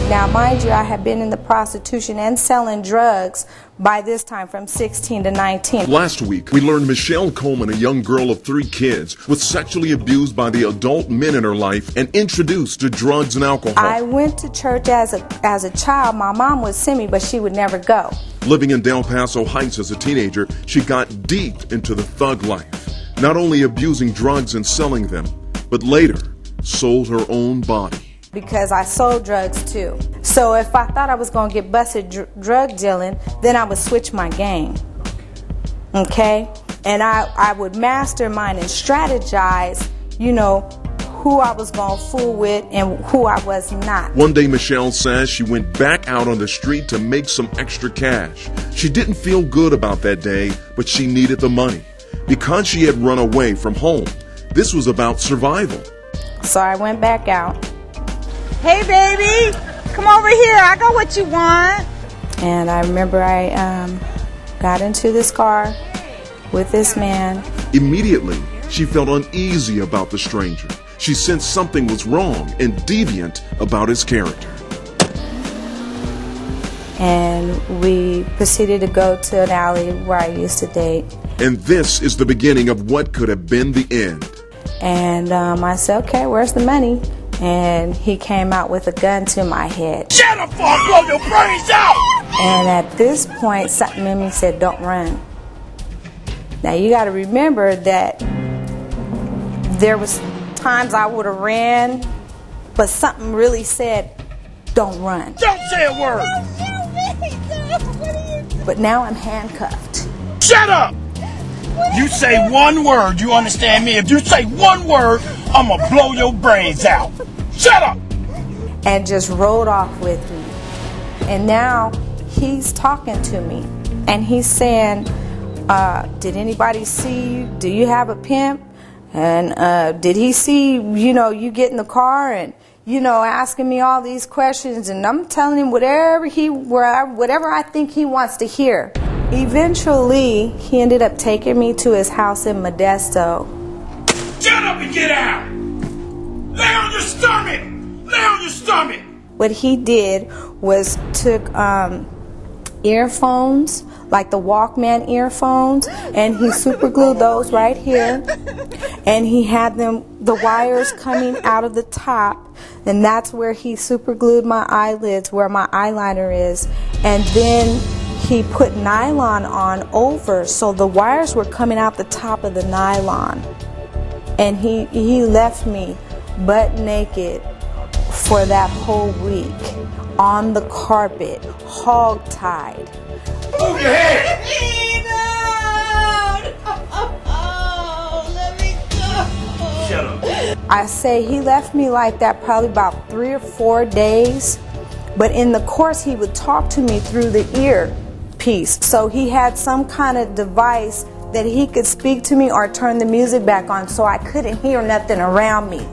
Now, mind you, I had been in the prostitution and selling drugs by this time from 16 to 19. Last week, we learned Michelle Coleman, a young girl of 3 kids, was sexually abused by the adult men in her life and introduced to drugs and alcohol. I went to church as a child. My mom would send me, but she would never go. Living in Del Paso Heights as a teenager, she got deep into the thug life, not only abusing drugs and selling them, but later sold her own body. Because I sold drugs too. So if I thought I was going to get busted drug dealing, then I would switch my game. Okay? And I would mastermind and strategize, you know, who I was going to fool with and who I was not. One day, Michelle says she went back out on the street to make some extra cash. She didn't feel good about that day, but she needed the money. Because she had run away from home, this was about survival. So I went back out. Hey, baby, come over here. I got what you want. And I remember I got into this car with this man. Immediately, she felt uneasy about the stranger. She sensed something was wrong and deviant about his character. And we proceeded to go to an alley where I used to date. And this is the beginning of what could have been the end. And I said, okay, where's the money? And he came out with a gun to my head. Shut up or I'll blow your brains out! And at this point, something in me said, don't run. Now you got to remember that there was times I would have ran, but something really said, don't run. Don't say a word! But now I'm handcuffed. Shut up! You say one word, you understand me? If you say one word, I'm gonna blow your brains out. Shut up! And just rode off with me. And now he's talking to me. And he's saying, did anybody see you? Do you have a pimp? And did he see, you know, you get in the car and, you know, asking me all these questions. And I'm telling him whatever I think he wants to hear. Eventually, he ended up taking me to his house in Modesto. Shut up and get out! Lay on your stomach! Lay on your stomach! What he did was took earphones, like the Walkman earphones, and he super glued those right here. And he had the wires coming out of the top, and that's where he super glued my eyelids, where my eyeliner is. And then he put nylon on over, so the wires were coming out the top of the nylon. And he left me butt naked for that whole week on the carpet, hog-tied. Move your head! Let me go. Shut up. I say he left me like that probably about 3 or 4 days, but in the course he would talk to me through the earpiece. So he had some kind of device that he could speak to me or turn the music back on so I couldn't hear nothing around me.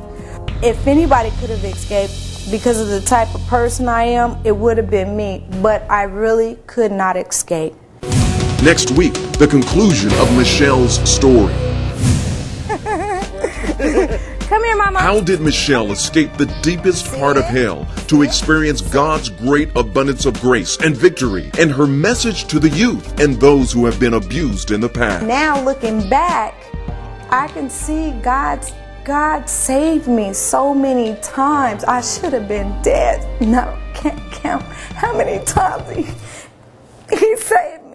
If anybody could have escaped because of the type of person I am, it would have been me, but I really could not escape. Next week, the conclusion of Michelle's story. Come here, Mama. How did Michelle escape the deepest part of hell to experience God's great abundance of grace and victory, and her message to the youth and those who have been abused in the past? Now looking back, I can see God saved me so many times. I should have been dead. No, can't count how many times he saved me.